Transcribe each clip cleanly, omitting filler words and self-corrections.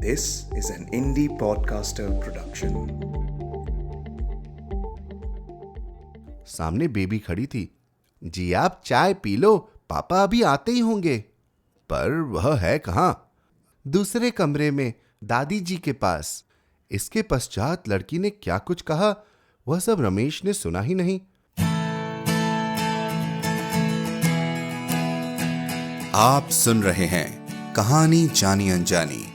This is an indie podcaster production. सामने baby खड़ी थी। जी आप चाय पी लो, पापा अभी आते ही होंगे। पर वह है कहाँ? दूसरे कमरे में, दादी जी के पास। इसके पश्चात लड़की ने क्या कुछ कहा, वह सब रमेश ने सुना ही नहीं। आप सुन रहे हैं कहानी जानी अनजानी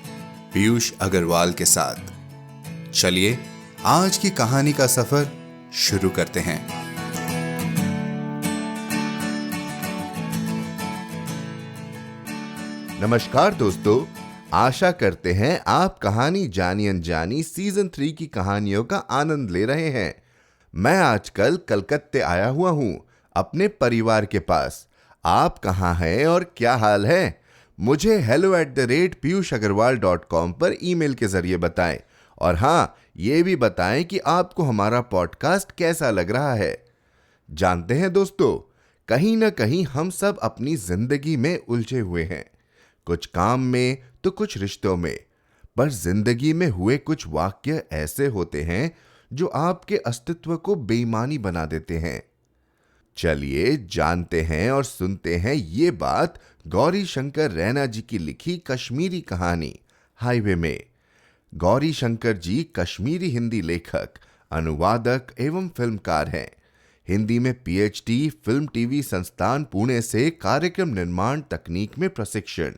पीयूष अग्रवाल के साथ। चलिए आज की कहानी का सफर शुरू करते हैं। नमस्कार दोस्तों, आशा करते हैं आप कहानी जानी अनजानी सीजन 3 की कहानियों का आनंद ले रहे हैं। मैं आजकल कलकत्ते आया हुआ हूं अपने परिवार के पास। आप कहां हैं और क्या हाल है? मुझे hello@piyushagarwal.com पर ईमेल के जरिए बताएं। और हाँ, ये भी बताएं कि आपको हमारा पॉडकास्ट कैसा लग रहा है। जानते हैं दोस्तों, कहीं ना कहीं हम सब अपनी जिंदगी में उलझे हुए हैं, कुछ काम में तो कुछ रिश्तों में। पर जिंदगी में हुए कुछ वाक्य ऐसे होते हैं जो आपके अस्तित्व को बेईमानी बना देते हैं। चलिए जानते हैं और सुनते हैं ये बात गौरी शंकर रैना जी की लिखी कश्मीरी कहानी हाईवे में। गौरी शंकर जी कश्मीरी हिंदी लेखक, अनुवादक एवं फिल्मकार हैं। हिंदी में पीएचडी, फिल्म टीवी संस्थान पुणे से कार्यक्रम निर्माण तकनीक में प्रशिक्षण,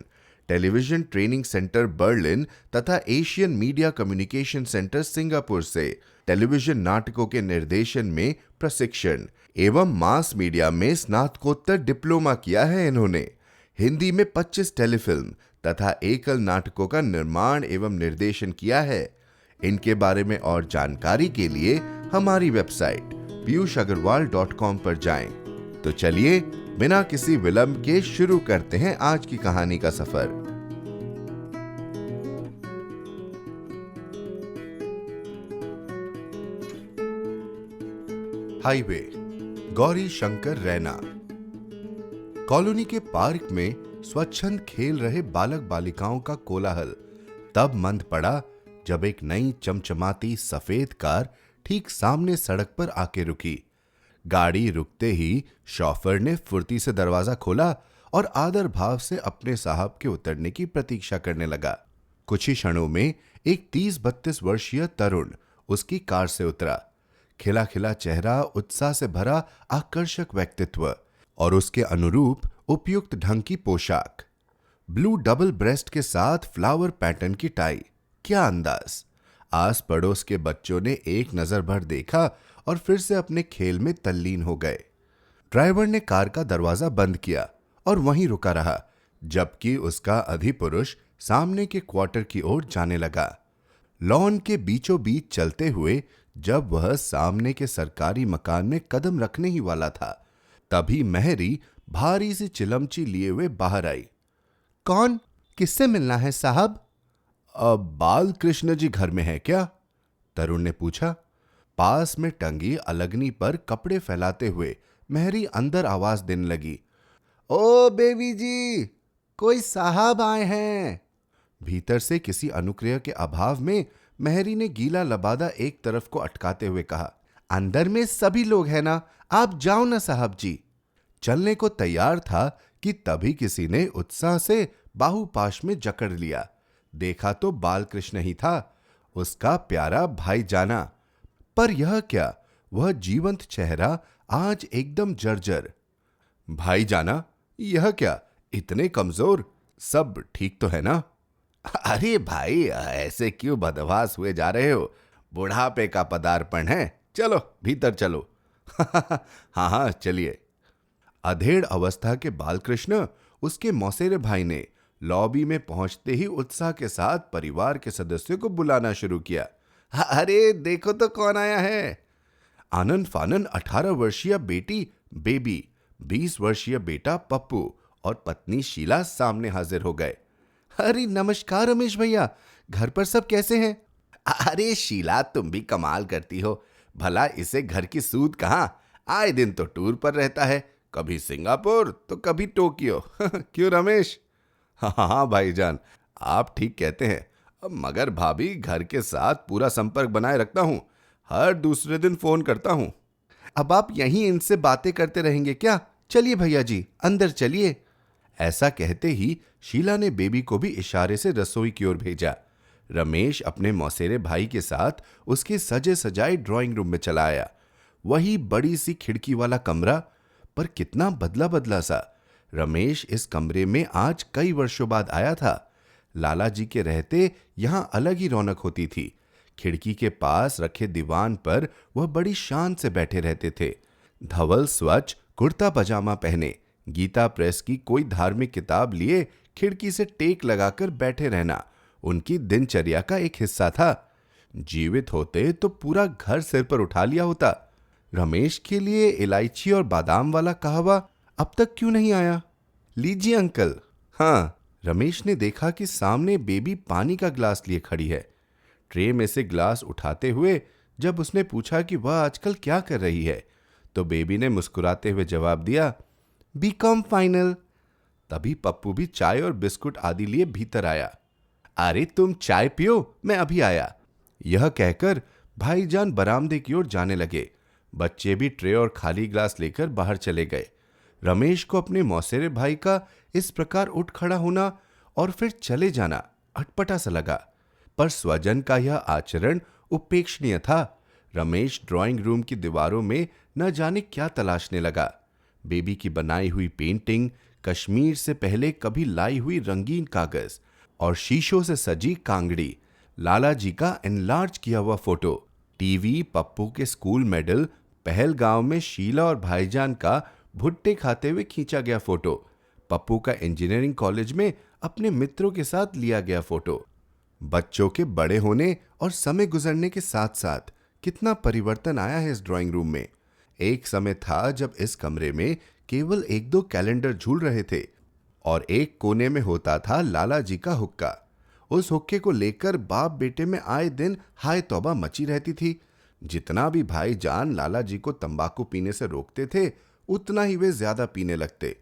टेलीविजन ट्रेनिंग सेंटर बर्लिन तथा Asian media communication centre Singapore से टेलीविजन नाटकों के निर्देशन में प्रशिक्षण एवं मास मीडिया में स्नातकोत्तर डिप्लोमा किया है इन्होंने। हिंदी में 25 टेलीफिल्म तथा एकल नाटकों का निर्माण एवं निर्देशन किया है। इनके बारे में और जानकारी के लिए हमारी वेबसाइट piyushagarwal.com पर जाएं। तो चलिए बिना किसी विलंब के शुरू करते हैं आज की कहानी का सफर। हाईवे, गौरी शंकर रैना। कॉलोनी के पार्क में स्वच्छंद खेल रहे बालक बालिकाओं का कोलाहल तब मंद पड़ा जब एक नई चमचमाती सफेद कार ठीक सामने सड़क पर आके रुकी। गाड़ी रुकते ही शॉफर ने फुर्ती से दरवाजा खोला और आदर भाव से अपने साहब के उतरने की प्रतीक्षा करने लगा। कुछ ही क्षणों में एक 30-32 वर्षीय तरुण उसकी कार से उतरा। खिला खिला चेहरा, उत्साह से भरा आकर्षक व्यक्तित्व और उसके अनुरूप उपयुक्त ढंग की पोशाक। ब्लू डबल ब्रेस्ट के साथ फ्लावर पैटर्न की टाई। क्या अंदाज! आस पड़ोस के बच्चों ने एक नजर भर देखा और फिर से अपने खेल में तल्लीन हो गए। ड्राइवर ने कार का दरवाजा बंद किया और वहीं रुका रहा, जबकि उसका अधिपुरुष सामने के क्वार्टर की ओर जाने लगा। लॉन के बीचों बीच चलते हुए जब वह सामने के सरकारी मकान में कदम रखने ही वाला था, तभी मेहरी भारी सी चिलमची लिए हुए बाहर आई। कौन? किससे मिलना है साहब? बाल कृष्ण जी घर में है क्या? तरुण ने पूछा। पास में टंगी अलगनी पर कपड़े फैलाते हुए मेहरी अंदर आवाज देने लगी। ओ बेबी जी, कोई साहब आए हैं। भीतर से किसी अनुक्रिया के अभाव में मेहरी ने गीला लबादा एक तरफ को अटकाते हुए कहा, अंदर में सभी लोग हैं ना, आप जाओ ना साहब जी। चलने को तैयार था कि तभी किसी ने उत्साह से बाहुपाश में जकड़ लिया। देखा तो बालकृष्ण ही था, उसका प्यारा भाई जाना। पर यह क्या, वह जीवंत चेहरा आज एकदम जर्जर। भाई जाना, यह क्या, इतने कमजोर? सब ठीक तो है ना? अरे भाई, ऐसे क्यों बदहवास हुए जा रहे हो? बुढ़ापे का पदार्पण है, चलो भीतर चलो। हाँ हाँ चलिए। अधेड़ अवस्था के बालकृष्ण उसके मौसेरे भाई ने लॉबी में पहुंचते ही उत्साह के साथ परिवार के सदस्यों को बुलाना शुरू किया। अरे देखो तो कौन आया है। आनंद फानन 18 वर्षीय बेटी बेबी, 20 वर्षीय बेटा पप्पू और पत्नी शीला सामने हाजिर हो गए। अरे नमस्कार रमेश भैया, घर पर सब कैसे हैं? अरे शीला, तुम भी कमाल करती हो। भला इसे घर की सूद कहाँ, आए दिन तो टूर पर रहता है, कभी सिंगापुर तो कभी टोक्यो। क्यों रमेश? हाँ हाँ भाईजान, आप ठीक कहते हैं। मगर भाभी, घर के साथ पूरा संपर्क बनाए रखता हूं, हर दूसरे दिन फोन करता हूं। अब आप यहीं इनसे बातें करते रहेंगे क्या? चलिए भैया जी, अंदर चलिए। ऐसा कहते ही शीला ने बेबी को भी इशारे से रसोई की ओर भेजा। रमेश अपने मौसेरे भाई के साथ उसके सजे सजाए ड्राइंग रूम में चला आया। वही बड़ी सी खिड़की वाला कमरा, पर कितना बदला बदला सा। रमेश इस कमरे में आज कई वर्षों बाद आया था। लाला जी के रहते यहां अलग ही रौनक होती थी। खिड़की के पास रखे दीवान पर वह बड़ी शान से बैठे रहते थे। धवल स्वच्छ कुर्ता पजामा पहने, गीता प्रेस की कोई धार्मिक किताब लिए खिड़की से टेक लगाकर बैठे रहना उनकी दिनचर्या का एक हिस्सा था। जीवित होते तो पूरा घर सिर पर उठा लिया होता। रमेश के लिए इलायची और बादाम वाला कहवा अब तक क्यों नहीं आया? लीजिए अंकल। हाँ, रमेश ने देखा कि सामने बेबी पानी का गिलास लिए खड़ी है। ट्रे में से गिलास उठाते हुए जब उसने पूछा कि वह आजकल क्या कर रही है, तो बेबी ने मुस्कुराते हुए जवाब दिया, बीकॉम फाइनल। तभी पप्पू भी चाय और बिस्कुट आदि लिए भीतर आया। अरे तुम चाय पियो, मैं अभी आया। यह कहकर भाईजान बरामदे की ओर जाने लगे। बच्चे भी ट्रे और खाली गिलास लेकर बाहर चले गए। रमेश को अपने मौसेरे भाई का इस प्रकार उठ खड़ा होना और फिर चले जाना अटपटा सा लगा, पर स्वजन का यह आचरण उपेक्षणीय था। रमेश ड्राइंग रूम की दीवारों में न जाने क्या तलाशने लगा। बेबी की बनाई हुई पेंटिंग, कश्मीर से पहले कभी लाई हुई रंगीन कागज और शीशों से सजी कांगड़ी, लाला जी का एनलार्ज किया हुआ फोटो, टीवी, पप्पू के स्कूल मेडल, पहलगांव में शीला और भाईजान का भुट्टे खाते हुए खींचा गया फोटो, पप्पू का इंजीनियरिंग कॉलेज में अपने मित्रों के साथ लिया गया फोटो। बच्चों के बड़े होने और समय गुजरने के साथ साथ कितना परिवर्तन आया है इस ड्राइंग रूम में। एक समय था जब इस कमरे में केवल एक दो कैलेंडर झूल रहे थे और एक कोने में होता था लाला जी का हुक्का। उस हुक्के को लेकर बाप बेटे में आए दिन हाय तौबा मची रहती थी। जितना भी भाईजान लाला जी को तंबाकू पीने से रोकते थे, उतना ही वे ज्यादा पीने लगते।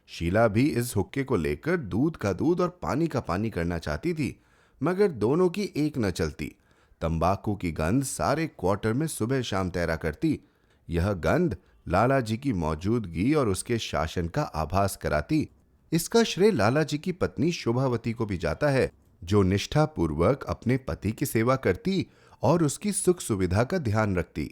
शीला भी इस हुक्के को लेकर दूध का दूध और पानी का पानी करना चाहती थी, मगर दोनों की एक न चलती। तंबाकू की गंध सारे क्वार्टर में सुबह शाम तैरा करती। यह गंध लाला जी की मौजूदगी और उसके शासन का आभास कराती। इसका श्रेय लाला जी की पत्नी शोभावती को भी जाता है, जो निष्ठापूर्वक अपने पति की सेवा करती और उसकी सुख सुविधा का ध्यान रखती।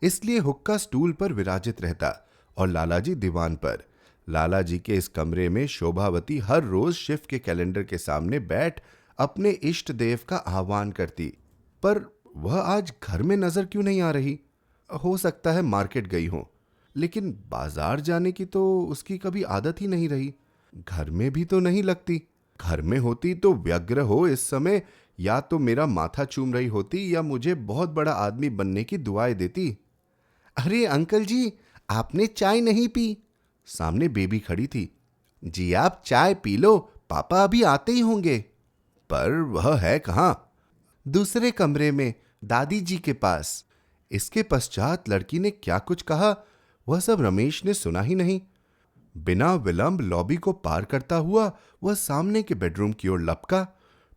इसलिए हुक्का स्टूल पर विराजित रहता और लाला जी दीवान पर। लाला जी के इस कमरे में शोभावती हर रोज शिव के कैलेंडर के सामने बैठ अपने इष्ट देव का आह्वान करती, पर वह आज घर में नजर क्यों नहीं आ रही? हो सकता है मार्केट गई हो, लेकिन बाजार जाने की तो उसकी कभी आदत ही नहीं रही। घर में भी तो नहीं लगती। घर में होती तो व्यग्र हो इस समय या तो मेरा माथा चूम रही होती या मुझे बहुत बड़ा आदमी बनने की दुआएं देती। अरे अंकल जी, आपने चाय नहीं पी? सामने बेबी खड़ी थी। जी आप चाय पी लो, पापा अभी आते ही होंगे। पर वह है कहां? दूसरे कमरे में, दादी जी के पास। इसके पश्चात लड़की ने क्या कुछ कहा, वह सब रमेश ने सुना ही नहीं। बिना विलंब लॉबी को पार करता हुआ वह सामने के बेडरूम की ओर लपका।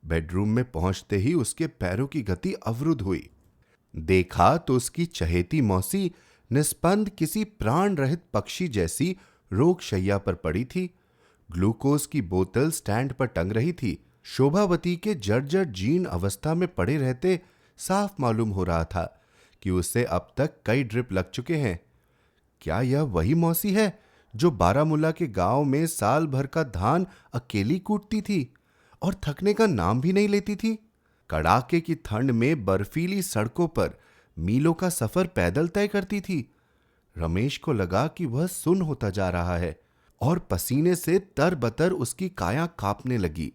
बेडरूम में पहुंचते ही उसके पैरों की गति अवरुद्ध हुई। देखा तो उसकी चहेती मौसी निस्पंद किसी प्राण रहित पक्षी जैसी रोगशैया पर पड़ी थी। ग्लूकोज की बोतल स्टैंड पर टंग रही थी। शोभावती के जर्जर जीर्ण अवस्था में पड़े रहते साफ मालूम हो रहा था कि उसे अब तक कई ड्रिप लग चुके हैं। क्या यह वही मौसी है जो बारामूला के गांव में साल भर का धान अकेली कूटती थी और थकने का नाम भी नहीं लेती थी? कड़ाके की ठंड में बर्फीली सड़कों पर मीलों का सफर पैदल तय करती थी। रमेश को लगा कि वह सुन्न होता जा रहा है और पसीने से तरबतर उसकी काया कांपने लगी।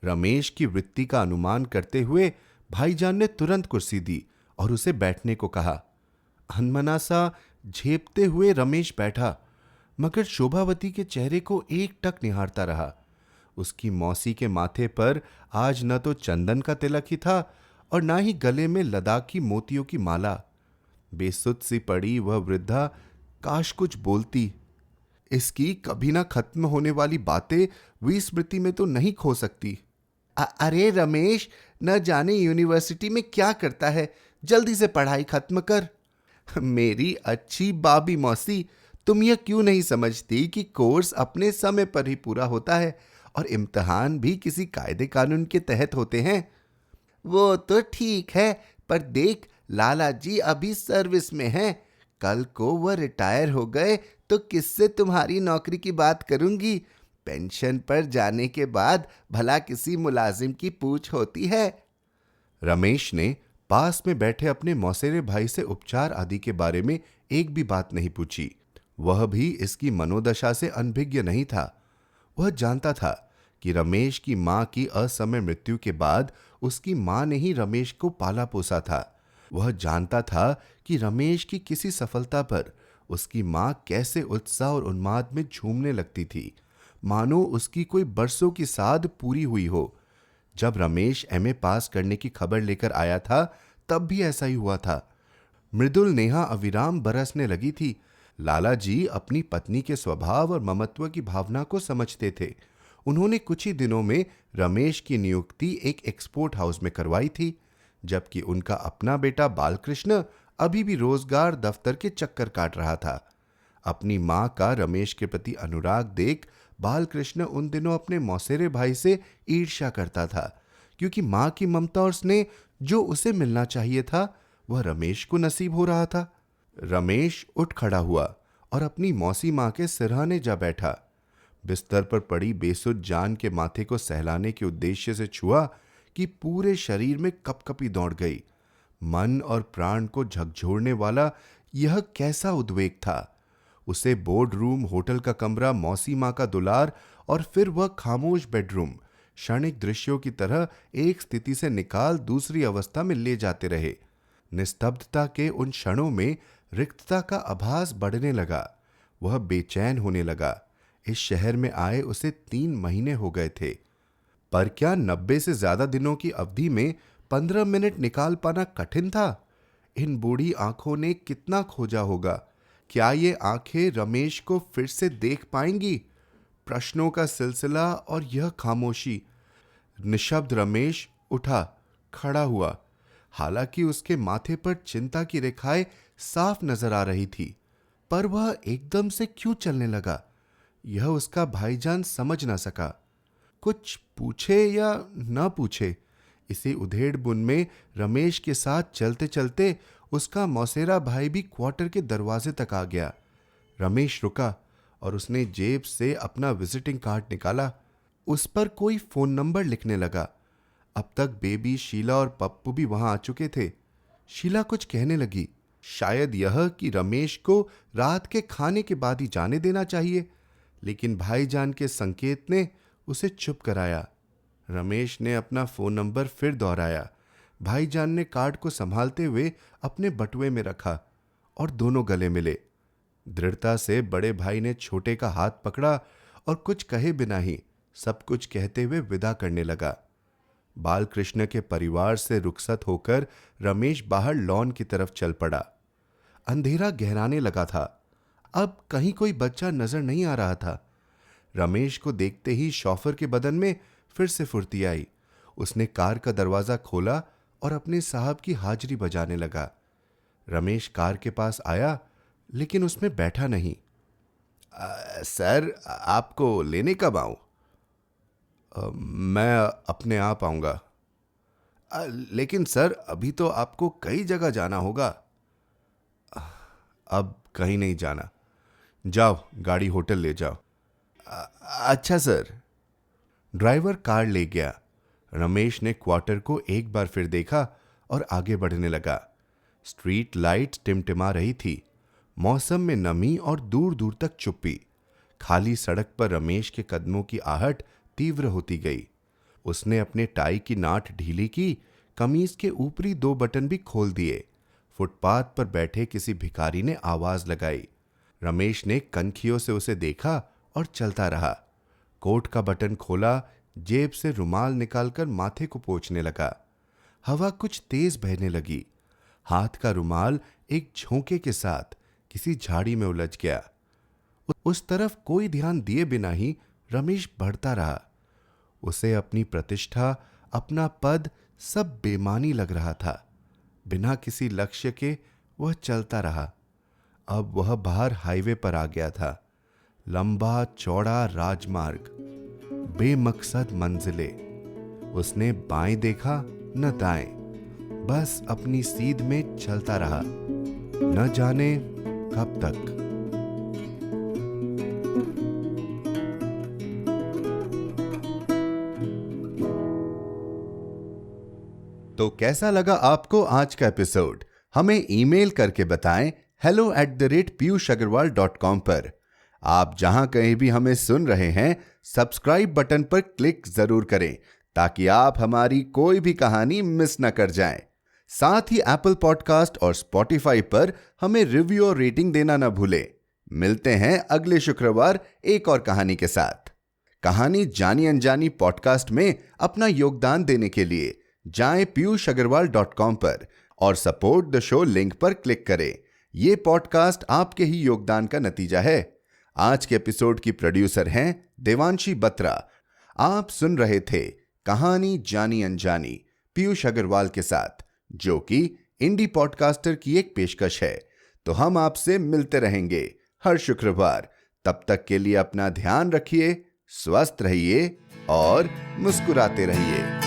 रमेश की वृत्ति का अनुमान करते हुए भाईजान ने तुरंत कुर्सी दी और उसे बैठने को कहा। अनमना सा झेपते हुए रमेश बैठा, मगर शोभावती के चेहरे को एकटक निहारता रहा। उसकी मौसी के माथे पर आज न तो चंदन का तिलक ही था और न ही गले में लद्दाखी मोतियों की माला। बेसुध सी पड़ी वह वृद्धा काश कुछ बोलती। इसकी कभी ना खत्म होने वाली बातें विस्मृति में तो नहीं खो सकती। अरे रमेश, न जाने यूनिवर्सिटी में क्या करता है, जल्दी से पढ़ाई खत्म कर। मेरी अच्छी बाबी मौसी, तुम यह क्यों नहीं समझती कि कोर्स अपने समय पर ही पूरा होता है और इम्तिहान भी किसी कायदे कानून के तहत होते हैं। वो तो ठीक है, पर देख लाला जी अभी सर्विस में हैं। कल को वह रिटायर हो गए तो किससे तुम्हारी नौकरी की बात करूंगी। पेंशन पर जाने के बाद भला किसी मुलाजिम की पूछ होती है। रमेश ने पास में बैठे अपने मौसेरे भाई से उपचार आदि के बारे में एक भी बात नहीं पूछी। वह भी इसकी मनोदशा से अनभिज्ञ नहीं था। वह जानता था कि रमेश की मां की असमय मृत्यु के बाद उसकी मां ने ही रमेश को पाला पोसा था। वह जानता था कि रमेश की किसी सफलता पर उसकी मां कैसे उत्साह और उन्माद में झूमने लगती थी, मानो उसकी कोई बरसों की साध पूरी हुई हो। जब रमेश एमए पास करने की खबर लेकर आया था, तब भी ऐसा ही हुआ था। मृदुल नेहा अविराम बरसने लगी थी। लाला जी अपनी पत्नी के स्वभाव और ममत्व की भावना को समझते थे। उन्होंने कुछ ही दिनों में रमेश की नियुक्ति एक एक्सपोर्ट हाउस में करवाई थी, जबकि उनका अपना बेटा बालकृष्ण अभी भी रोजगार दफ्तर के चक्कर काट रहा था। अपनी मां का रमेश के प्रति अनुराग देख बालकृष्ण उन दिनों अपने मौसेरे भाई से ईर्ष्या करता था, क्योंकि मां की ममता और स्नेह जो उसे मिलना चाहिए था वह रमेश को नसीब हो रहा था। रमेश उठ खड़ा हुआ और अपनी मौसी मां के सिरहाने जा बैठा। बिस्तर पर पड़ी बेसुध जान के माथे को सहलाने के उद्देश्य से छुआ कि पूरे शरीर में कपकपी दौड़ गई। मन और प्राण को झकझोरने वाला यह कैसा उद्वेग था। उसे बोर्ड रूम, होटल का कमरा, मौसी मां का दुलार और फिर वह खामोश बेडरूम क्षणिक दृश्यों की तरह एक स्थिति से निकाल दूसरी अवस्था में ले जाते रहे। निस्तब्धता के उन क्षणों में रिक्तता का आभास बढ़ने लगा। वह बेचैन होने लगा। इस शहर में आए उसे 3 महीने हो गए थे, पर क्या 90 से ज्यादा दिनों की अवधि में 15 मिनट निकाल पाना कठिन था? इन बूढ़ी आंखों ने कितना खोजा होगा। क्या ये आंखें रमेश को फिर से देख पाएंगी? प्रश्नों का सिलसिला और यह खामोशी। निशब्द रमेश उठा, खड़ा हुआ। हालांकि उसके माथे पर चिंता की रेखाएं साफ नजर आ रही थी, पर वह एकदम से क्यों चलने लगा, यह उसका भाईजान समझ ना सका। कुछ पूछे या न पूछे, इसी उधेड़-बुन में रमेश के साथ चलते चलते उसका मौसेरा भाई भी क्वार्टर के दरवाजे तक आ गया। रमेश रुका और उसने जेब से अपना विजिटिंग कार्ड निकाला। उस पर कोई फोन नंबर लिखने लगा। अब तक बेबी, शीला और पप्पू भी वहां आ चुके थे। शीला कुछ कहने लगी, शायद यह कि रमेश को रात के खाने के बाद ही जाने देना चाहिए, लेकिन भाईजान के संकेत ने उसे चुप कराया। रमेश ने अपना फोन नंबर फिर दोहराया। भाईजान ने कार्ड को संभालते हुए अपने बटुए में रखा और दोनों गले मिले। दृढ़ता से बड़े भाई ने छोटे का हाथ पकड़ा और कुछ कहे बिना ही सब कुछ कहते हुए विदा करने लगा। बालकृष्ण के परिवार से रुखसत होकर रमेश बाहर लॉन की तरफ चल पड़ा। अंधेरा गहराने लगा था। अब कहीं कोई बच्चा नजर नहीं आ रहा था। रमेश को देखते ही शॉफर के बदन में फिर से फुर्ती आई। उसने कार का दरवाजा खोला और अपने साहब की हाजिरी बजाने लगा। रमेश कार के पास आया, लेकिन उसमें बैठा नहीं। सर, आपको लेने कब आऊं? मैं अपने आप आऊंगा। लेकिन सर, अभी तो आपको कई जगह जाना होगा। अब कहीं नहीं जाना। जाओ, गाड़ी होटल ले जाओ। अच्छा सर। ड्राइवर कार ले गया। रमेश ने क्वार्टर को एक बार फिर देखा और आगे बढ़ने लगा। स्ट्रीट लाइट टिमटिमा रही थी। मौसम में नमी और दूर दूर तक चुप्पी। खाली सड़क पर रमेश के कदमों की आहट तीव्र होती गई। उसने अपने टाई की नाट ढीली की, कमीज के ऊपरी 2 बटन भी खोल दिए। फुटपाथ पर बैठे किसी भिखारी ने आवाज लगाई। रमेश ने कनखियों से उसे देखा और चलता रहा। कोट का बटन खोला, जेब से रुमाल निकालकर माथे को पोंछने लगा। हवा कुछ तेज बहने लगी। हाथ का रुमाल एक झोंके के साथ किसी झाड़ी में उलझ गया। उस तरफ कोई ध्यान दिए बिना ही रमेश बढ़ता रहा। उसे अपनी प्रतिष्ठा, अपना पद सब बेमानी लग रहा था। बिना किसी लक्ष्य के वह चलता रहा। अब वह बाहर हाईवे पर आ गया था। लंबा चौड़ा राजमार्ग, बेमकसद मंजिलें। उसने बाएं देखा न दाएं, बस अपनी सीध में चलता रहा, न जाने कब तक। तो कैसा लगा आपको आज का एपिसोड? हमें ईमेल करके बताएं hello@piyushagarwal.com पर। आप जहां कहीं भी हमें सुन रहे हैं, सब्सक्राइब बटन पर क्लिक जरूर करें ताकि आप हमारी कोई भी कहानी मिस न कर जाएं। साथ ही एप्पल पॉडकास्ट और स्पॉटिफाई पर हमें रिव्यू और रेटिंग देना न भूलें। मिलते हैं अगले शुक्रवार एक और कहानी के साथ। कहानी जानी अनजानी पॉडकास्ट में अपना योगदान देने के लिए जाएं piyushagarwal.com पर और सपोर्ट द शो लिंक पर क्लिक करें। ये पॉडकास्ट आपके ही योगदान का नतीजा है। आज के एपिसोड की प्रोड्यूसर हैं देवांशी बत्रा। आप सुन रहे थे कहानी जानी अनजानी पीयूष अग्रवाल के साथ, जो कि इंडी पॉडकास्टर की एक पेशकश है। तो हम आपसे मिलते रहेंगे हर शुक्रवार। तब तक के लिए अपना ध्यान रखिए, स्वस्थ रहिए और मुस्कुराते रहिए।